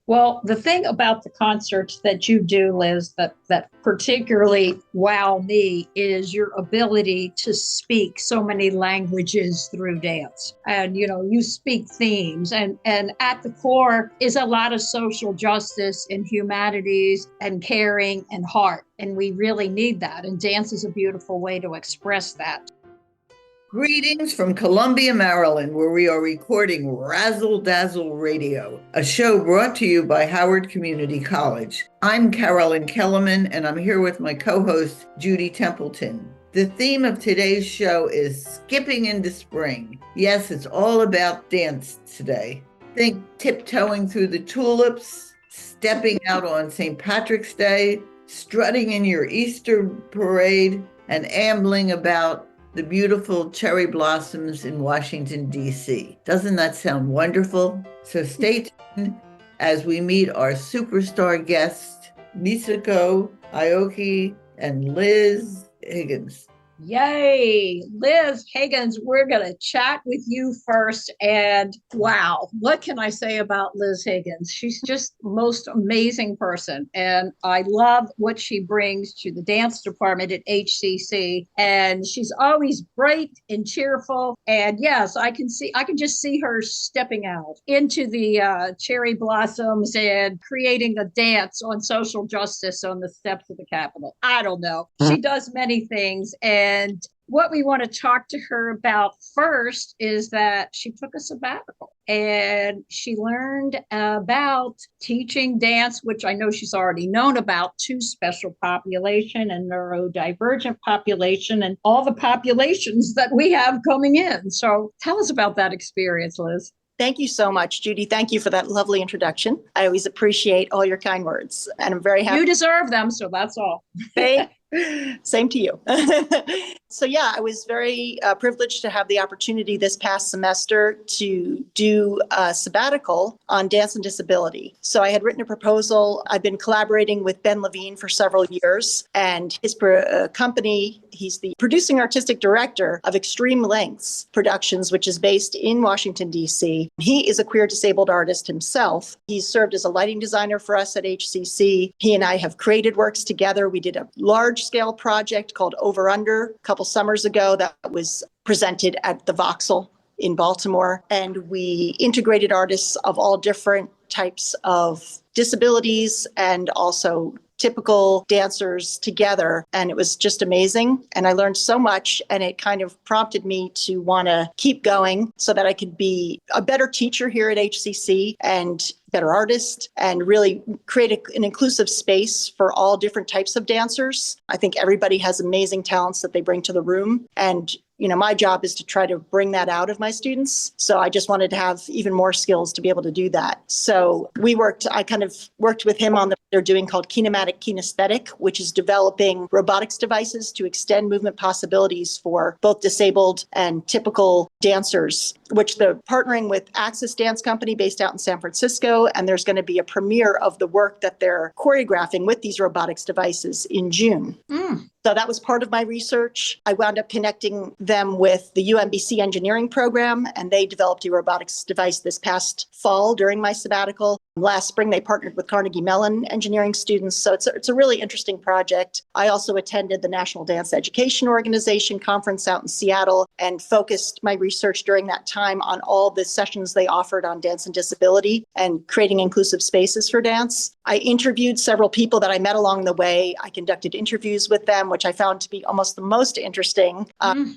Well, the thing about the concerts that you do, Liz, that particularly wow me is your ability to speak so many languages through dance. And, you speak themes and at the core is a lot of social justice and humanities and caring and heart. And we really need that. And dance is a beautiful way to express that. Greetings from Columbia, Maryland, where we are recording Razzle Dazzle Radio, a show brought to you by Howard Community College. I'm Carolyn Kellerman, and I'm here with my co-host, Judy Templeton. The theme of today's show is skipping into spring. Yes, it's all about dance today. Think tiptoeing through the tulips, stepping out on St. Patrick's Day, strutting in your Easter parade, and ambling about the beautiful cherry blossoms in Washington, D.C. Doesn't that sound wonderful? So stay tuned as we meet our superstar guests, Misako, Aoki, and Liz Higgins. Yay, Liz Higgins, we're going to chat with you first. And wow, what can I say about Liz Higgins? She's just the most amazing person. And I love what she brings to the dance department at HCC. And she's always bright and cheerful. And yes, I can just see her stepping out into the cherry blossoms and creating a dance on social justice on the steps of the Capitol. I don't know. She does many things. And what we want to talk to her about first is that she took a sabbatical and she learned about teaching dance, which I know she's already known about, to special population and neurodivergent population and all the populations that we have coming in. So tell us about that experience, Liz. Thank you so much, Judy. Thank you for that lovely introduction. I always appreciate all your kind words, and I'm very happy. You deserve them, so that's all. Same to you. So yeah, I was very privileged to have the opportunity this past semester to do a sabbatical on dance and disability. So I had written a proposal. I've been collaborating with Ben Levine for several years, and his company, he's the producing artistic director of Extreme Lengths Productions, which is based in Washington, D.C. He is a queer disabled artist himself. He's served as a lighting designer for us at HCC. He and I have created works together. We did a large-scale project called Over Under a couple summers ago that was presented at the Voxel in Baltimore. And we integrated artists of all different types of disabilities and also typical dancers together. And it was just amazing. And I learned so much, and it kind of prompted me to want to keep going so that I could be a better teacher here at HCC and better artist and really create an inclusive space for all different types of dancers. I think everybody has amazing talents that they bring to the room. And my job is to try to bring that out of my students. So I just wanted to have even more skills to be able to do that. So I kind of worked with him on they're doing called Kinematic Kinesthetic, which is developing robotics devices to extend movement possibilities for both disabled and typical dancers, which they're partnering with Axis Dance Company based out in San Francisco. And there's going to be a premiere of the work that they're choreographing with these robotics devices in June. So that was part of my research. I wound up connecting them with the UMBC engineering program, and they developed a robotics device this past fall during my sabbatical. Last spring, they partnered with Carnegie Mellon engineering students. So it's a really interesting project. I also attended the National Dance Education Organization conference out in Seattle and focused my research during that time on all the sessions they offered on dance and disability and creating inclusive spaces for dance. I interviewed several people that I met along the way. I conducted interviews with them, which I found to be almost the most interesting,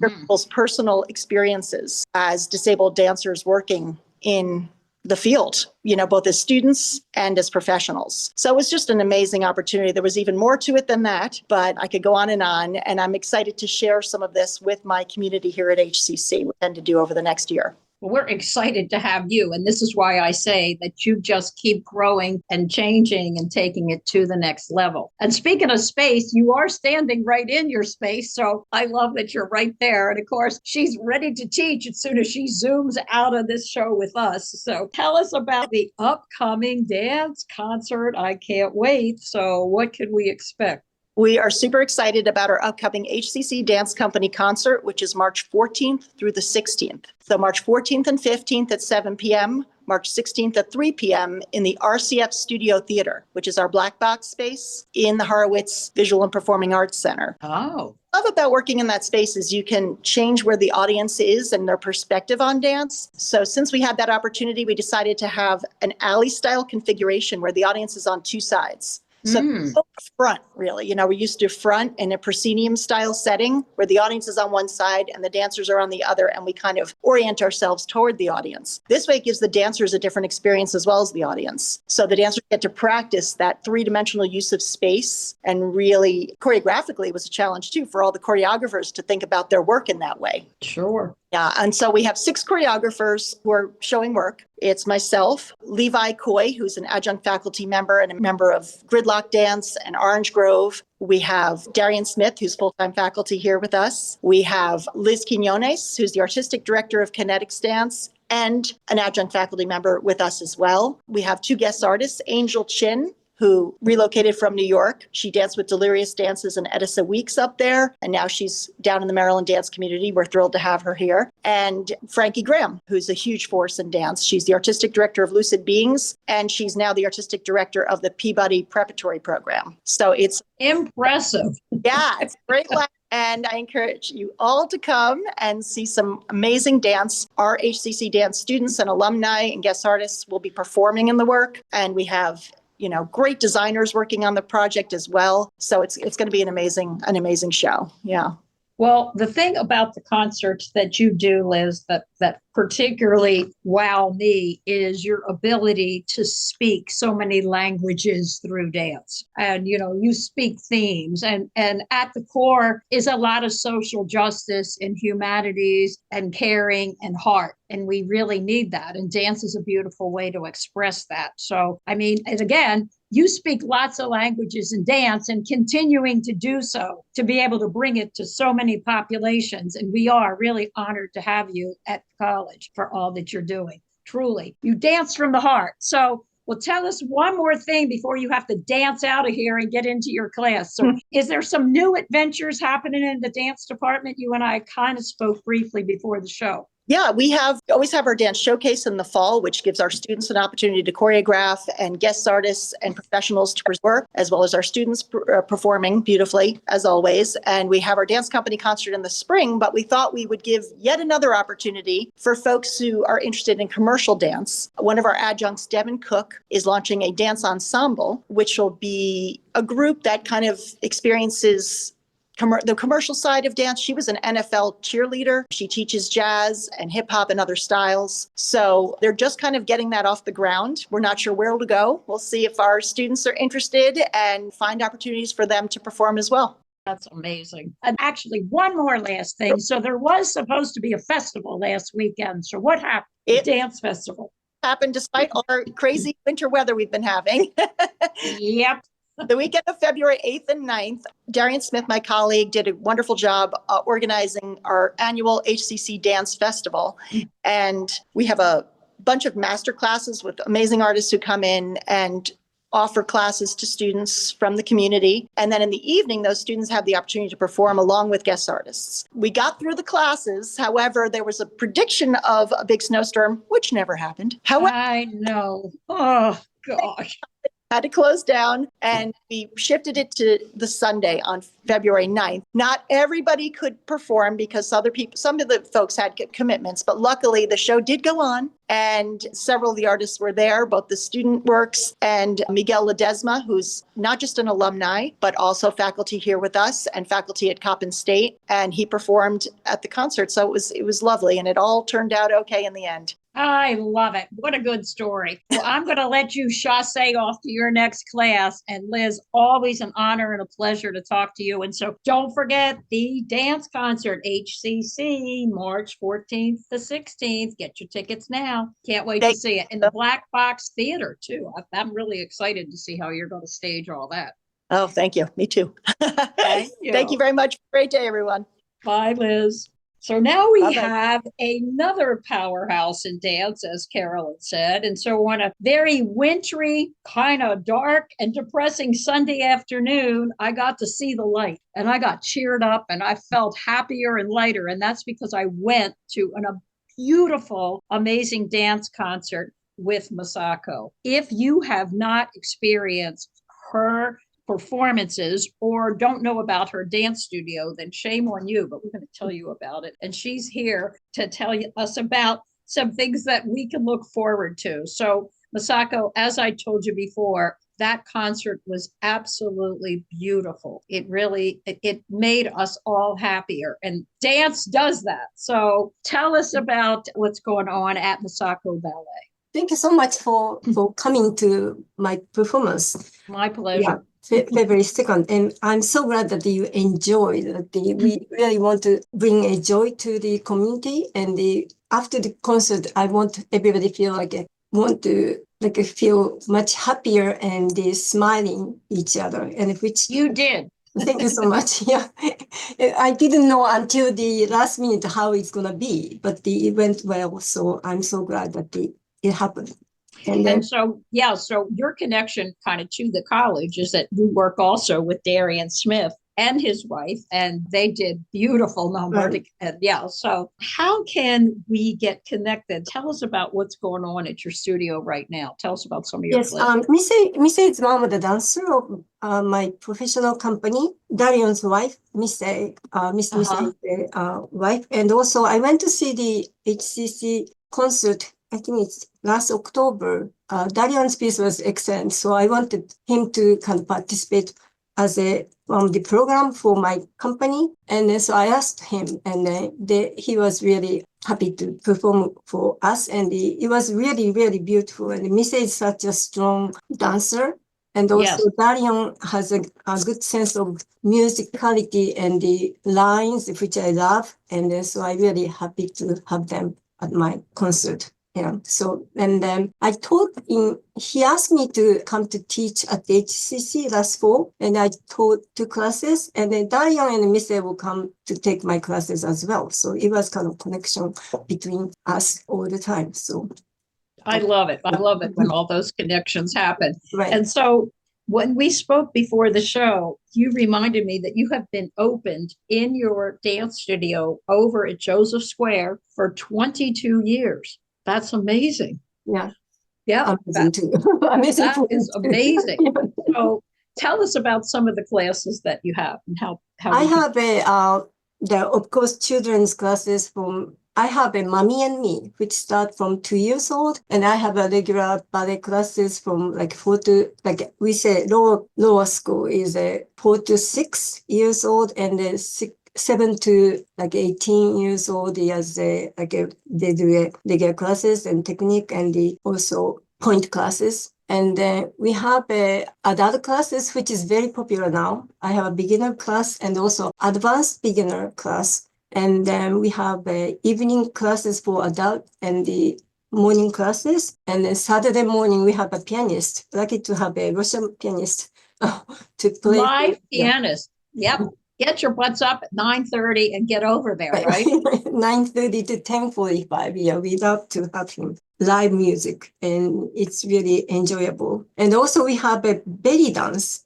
people's personal experiences as disabled dancers working in the field, both as students and as professionals. So it was just an amazing opportunity. There was even more to it than that, but I could go on. And I'm excited to share some of this with my community here at HCC, we intend to do over the next year. Well, we're excited to have you. And this is why I say that you just keep growing and changing and taking it to the next level. And speaking of space, you are standing right in your space. So I love that you're right there. And of course, she's ready to teach as soon as she zooms out of this show with us. So tell us about the upcoming dance concert. I can't wait. So what can we expect? We are super excited about our upcoming HCC Dance Company concert, which is March 14th through the 16th. So March 14th and 15th at 7 p.m., March 16th at 3 p.m. in the RCF Studio Theater, which is our black box space in the Horowitz Visual and Performing Arts Center. Oh. What I love about working in that space is you can change where the audience is and their perspective on dance. So since we had that opportunity, we decided to have an alley style configuration where the audience is on two sides. So front, really, we're used to front in a proscenium style setting where the audience is on one side and the dancers are on the other, and we kind of orient ourselves toward the audience. This way it gives the dancers a different experience as well as the audience. So the dancers get to practice that three-dimensional use of space, and really choreographically it was a challenge too for all the choreographers to think about their work in that way. Sure. Yeah, and so we have 6 choreographers who are showing work. It's myself, Levi Coy, who's an adjunct faculty member and a member of Gridlock Dance and Orange Grove. We have Darian Smith, who's full-time faculty here with us. We have Liz Quinones, who's the artistic director of Kinetics Dance and an adjunct faculty member with us as well. We have 2 guest artists, Angel Chin, who relocated from New York. She danced with Delirious Dances and Edessa Weeks up there, and now she's down in the Maryland dance community. We're thrilled to have her here. And Frankie Graham, who's a huge force in dance. She's the artistic director of Lucid Beings, and she's now the artistic director of the Peabody Preparatory Program. So it's impressive. Yeah, it's great. And I encourage you all to come and see some amazing dance. Our HCC Dance students and alumni and guest artists will be performing in the work, and we have great designers working on the project as well. So it's going to be an amazing show. Yeah. Well, the thing about the concerts that you do, Liz, that particularly wow me is your ability to speak so many languages through dance. And, you speak themes, and at the core is a lot of social justice and humanities and caring and heart. And we really need that. And dance is a beautiful way to express that. So, and again, you speak lots of languages in dance and continuing to do so, to be able to bring it to so many populations. And we are really honored to have you at college for all that you're doing. Truly, you dance from the heart. So, well, tell us one more thing before you have to dance out of here and get into your class. So is there some new adventures happening in the dance department? You and I kind of spoke briefly before the show. Yeah, we always have our dance showcase in the fall, which gives our students an opportunity to choreograph, and guest artists and professionals to work, as well as our students performing beautifully, as always. And we have our dance company concert in the spring, but we thought we would give yet another opportunity for folks who are interested in commercial dance. One of our adjuncts, Devin Cook, is launching a dance ensemble, which will be a group that kind of experiences the commercial side of dance. She was an NFL cheerleader. She teaches jazz and hip hop and other styles. So they're just kind of getting that off the ground. We're not sure where to go. We'll see if our students are interested and find opportunities for them to perform as well. That's amazing. And actually, one more last thing. So there was supposed to be a festival last weekend. So what happened? Dance festival. Happened despite our crazy winter weather we've been having. Yep. The weekend of February 8th and 9th, Darian Smith, my colleague, did a wonderful job organizing our annual HCC Dance Festival. And we have a bunch of master classes with amazing artists who come in and offer classes to students from the community. And then in the evening, those students have the opportunity to perform along with guest artists. We got through the classes. However, there was a prediction of a big snowstorm, which never happened. However, I know. Oh, gosh. Had to close down, and we shifted it to the Sunday on February 9th. Not everybody could perform because some of the folks had commitments, but luckily the show did go on, and several of the artists were there, both the student works and Miguel Ledesma, who's not just an alumni, but also faculty here with us and faculty at Coppin State, and he performed at the concert. So it was lovely, and it all turned out okay in the end. I love it. What a good story. Well, I'm going to let you chasse off to your next class. And Liz, always an honor and a pleasure to talk to you. And so don't forget the dance concert, HCC, March 14th to 16th. Get your tickets now. Can't wait to see it. In the Black Box Theater, too. I'm really excited to see how you're going to stage all that. Oh, thank you. Me too. Thank you. Thank you very much. Great day, everyone. Bye, Liz. So now we have another powerhouse in dance, as Carolyn said. And so on a very wintry, kind of dark and depressing Sunday afternoon, I got to see the light and I got cheered up and I felt happier and lighter. And that's because I went to a beautiful, amazing dance concert with Misako. If you have not experienced her performances or don't know about her dance studio, then shame on you, but we're going to tell you about it. And she's here to tell us about some things that we can look forward to. So Misako, as I told you before, that concert was absolutely beautiful. It made us all happier, and dance does that. So tell us about what's going on at Misako Ballet. Thank you so much for coming to my performance. My pleasure. Yeah, February 2nd. And I'm so glad that you enjoyed that. We really want to bring a joy to the community. And after the concert, I want everybody to feel feel much happier and smiling each other. And which you did. Thank you so much. Yeah, I didn't know until the last minute how it's gonna be, but it went well. So I'm so glad that it happened. And so your connection kind of to the college is that you work also with Darian Smith and his wife, and they did beautiful numbers. Right. And so how can we get connected? Tell us about what's going on at your studio right now. Tell us about some of your Mise is one of the dancer of my professional company. Darian's wife, Miss Mise wife. And also I went to see the HCC concert. I think it's last October. Darian's piece was excellent. So I wanted him to kind of participate as the program for my company. And then so I asked him, and he was really happy to perform for us. And it was really, really beautiful. And Mise is such a strong dancer. And also Darian has a good sense of musicality and the lines, which I love. And then so I'm really happy to have them at my concert. Yeah. So, and then he asked me to come to teach at the HCC last fall, and I taught 2 classes, and then Darian and Mise will come to take my classes as well. So it was kind of connection between us all the time. So I love it. I love it when all those connections happen. Right. And so when we spoke before the show, you reminded me that you have been opened in your dance studio over at Joseph Square for 22 years. That's amazing. Yeah. Yeah. Amazing too. Amazing. That is amazing. Yeah. So tell us about some of the classes that you have and how I have of course, children's classes I have a Mommy and Me, which start from 2 years old. And I have a regular ballet classes from like 4 to, like we say, lower school is 4 to 6 years old, and then 7 to like 18 years old, they do regular classes and technique, and also point classes. And then we have adult classes, which is very popular now. I have a beginner class and also advanced beginner class. And then we have evening classes for adult and the morning classes. And then Saturday morning, we have a pianist. Lucky to have a Russian pianist to play. Live pianist. Yep. Get your butts up at 9:30 and get over there, right? 9:30 to 10:45. Yeah, we love to have him. Live music, and it's really enjoyable. And also we have a belly dance.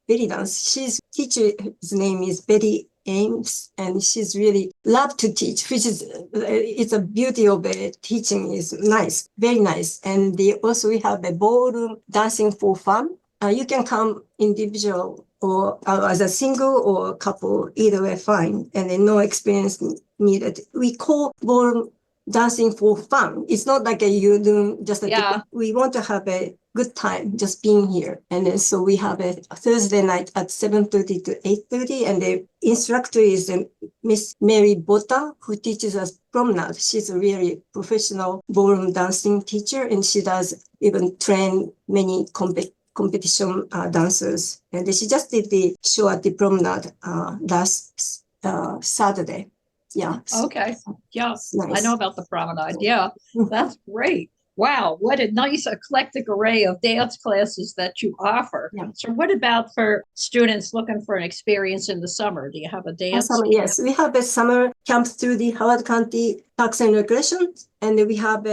She's teacher's name is Betty Ames, and she's really love to teach, which is it's a beauty of teaching is nice, very nice. And also we have a ballroom dancing for fun. You can come individual or as a single or couple, either way fine, and then no experience needed. We call ballroom dancing for fun. It's not like you do just we want to have a good time just being here. And then so we have a Thursday night at 7:30 to 8:30, and the instructor is Miss Mary Botta, who teaches us promenade. She's a really professional ballroom dancing teacher, and she does even train many competition dancers. And she just did the show at the promenade last Saturday. Yeah. Okay. Yeah. Nice. I know about the promenade. Yeah. That's great. Wow. What a nice eclectic array of dance classes that you offer. Yeah. So what about for students looking for an experience in the summer? Do you have a dance? Yes, we have a summer camp through the Howard County Parks and Recreation, and we have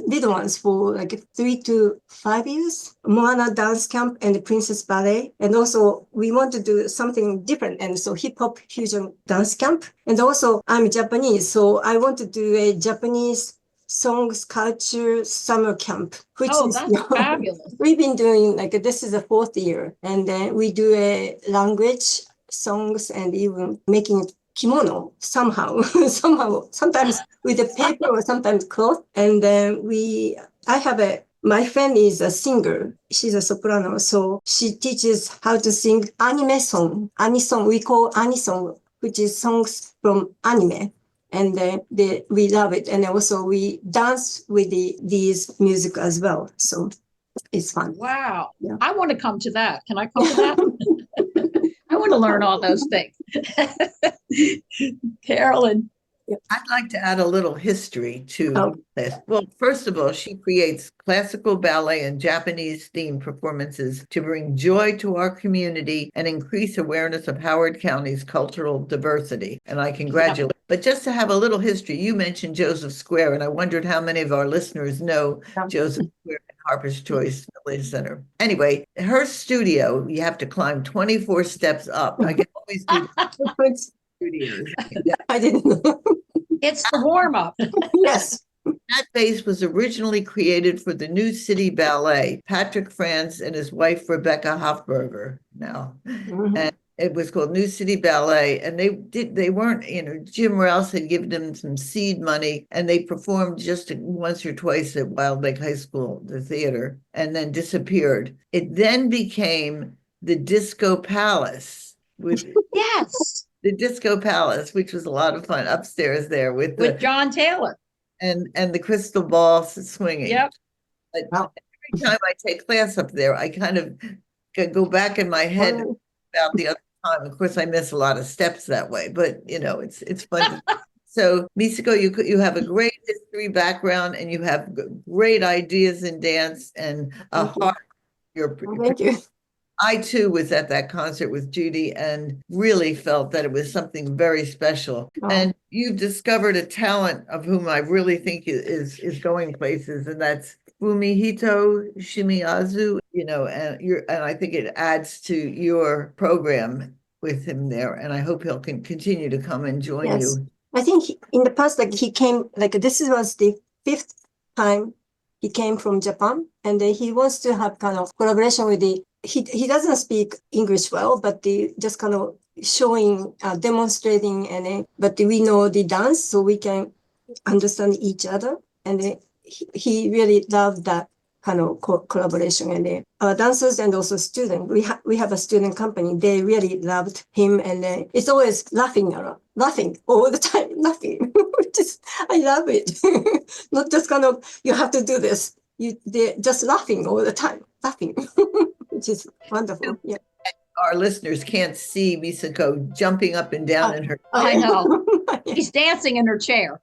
little ones for like 3 to 5 years, Moana Dance Camp and the Princess Ballet. And also we want to do something different, and so hip hop fusion dance camp. And also I'm Japanese, so I want to do a Japanese songs culture summer camp, which Oh, is that's fabulous. we've been doing like this is the 4th year, and then we do a language songs and even making kimono somehow, sometimes with a paper or sometimes cloth. And then my friend is a singer. She's a soprano, so she teaches how to sing anime song. Anisong, we call anisong, which is songs from anime. And we love it. And also we dance with these music as well. So it's fun. Wow. Yeah. I want to come to that. Can I come to that? I want to learn all those things. Carolyn. I'd like to add a little history to this. Well, first of all, she creates classical ballet and Japanese themed performances to bring joy to our community and increase awareness of Howard County's cultural diversity. And I congratulate. But just to have a little history, you mentioned Joseph Square, and I wondered how many of our listeners know Joseph Square and Harper's Choice Village Center. Anyway, her studio, you have to climb 24 steps up. I can always do studios. I didn't know. It's the warm-up. Yes. That base was originally created for the New City Ballet, Patrick France and his wife, Rebecca Hofberger now. Mm-hmm. And it was called New City Ballet. And they weren't, Jim Rouse had given them some seed money, and they performed just once or twice at Wild Lake High School, the theater, and then disappeared. It then became the Disco Palace. Yes. The Disco Palace, which was a lot of fun upstairs there with John Taylor. And the crystal ball swinging. Yep. But every time I take class up there, I kind of go back in my head about the other time. Of course, I miss a lot of steps that way, but it's fun. So, Misako, you have a great history background, and you have great ideas in dance and a heart. Thank you. I too was at that concert with Judy and really felt that it was something very special. Oh. And you've discovered a talent of whom I really think is going places, and that's Fumihito Shimiyazu, and I think it adds to your program with him there. And I hope he'll continue to come and join you. I think in the past, he came, this was the 5th time he came from Japan, and he wants to have kind of collaboration with he doesn't speak English well, but just kind of showing, demonstrating, but we know the dance, so we can understand each other. And he really loved that kind of collaboration. And dancers and also students, we have a student company. They really loved him, and it's always laughing all the time, laughing. I love it. Not just kind of you have to do this. They're just laughing all the time, laughing. Which is wonderful. Yeah. Our listeners can't see Misako jumping up and down in her chair. I know. She's dancing in her chair.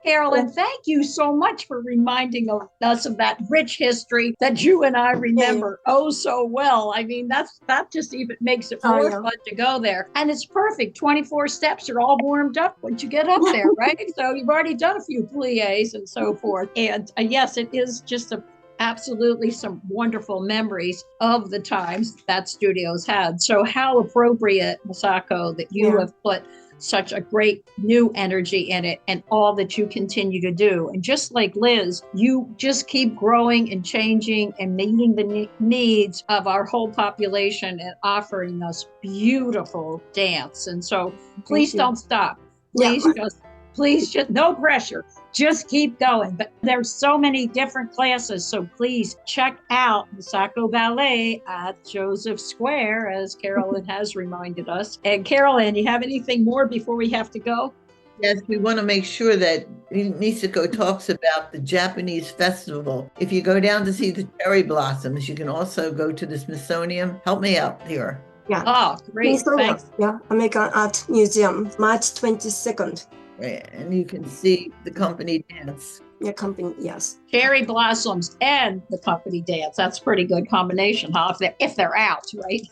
Carolyn, thank you so much for reminding us of that rich history that you and I remember so well. I mean, that just even makes it more fun to go there. And it's perfect. 24 steps are all warmed up once you get up there, right? So you've already done a few pliés and so forth. And yes, it is just absolutely some wonderful memories of the times that studio's had. So how appropriate, Misako, that you have put such a great new energy in it and all that you continue to do. And just like Liz, you just keep growing and changing and meeting the needs of our whole population and offering us beautiful dance. And so please don't stop. Please just no pressure. Just keep going. But there's so many different classes. So please check out Misako Ballet at Joseph Square, as Carolyn has reminded us. And Carolyn, you have anything more before we have to go? Yes, we want to make sure that Misako talks about the Japanese festival. If you go down to see the cherry blossoms, you can also go to the Smithsonian. Help me out here. Yeah. Oh, great. Thanks. Yeah, American Art Museum, March 22nd. Right. And you can see the company dance. Yeah, company, yes. Cherry blossoms and the company dance. That's a pretty good combination, huh? If they're out, right?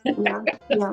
Yeah.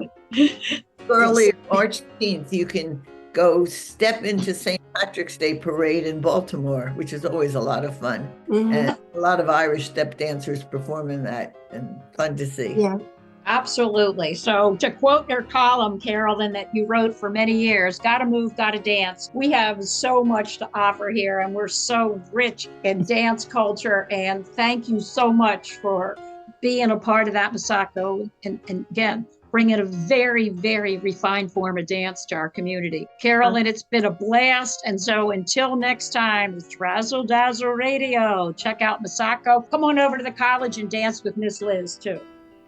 Early March 15th, you can go step into St. Patrick's Day Parade in Baltimore, which is always a lot of fun. Mm-hmm. And a lot of Irish step dancers perform in that, and fun to see. Yeah. Absolutely. So to quote your column, Carolyn, that you wrote for many years, gotta move, gotta dance. We have so much to offer here and we're so rich in dance culture. And thank you so much for being a part of that, Misako. And again, bringing a very, very refined form of dance to our community. Carolyn, it's been a blast. And so until next time, it's Razzle Dazzle Radio. Check out Misako. Come on over to the college and dance with Miss Liz too.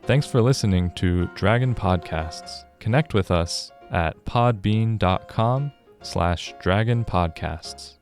Thanks for listening to Dragon Podcasts. Connect with us at podbean.com/dragonpodcasts.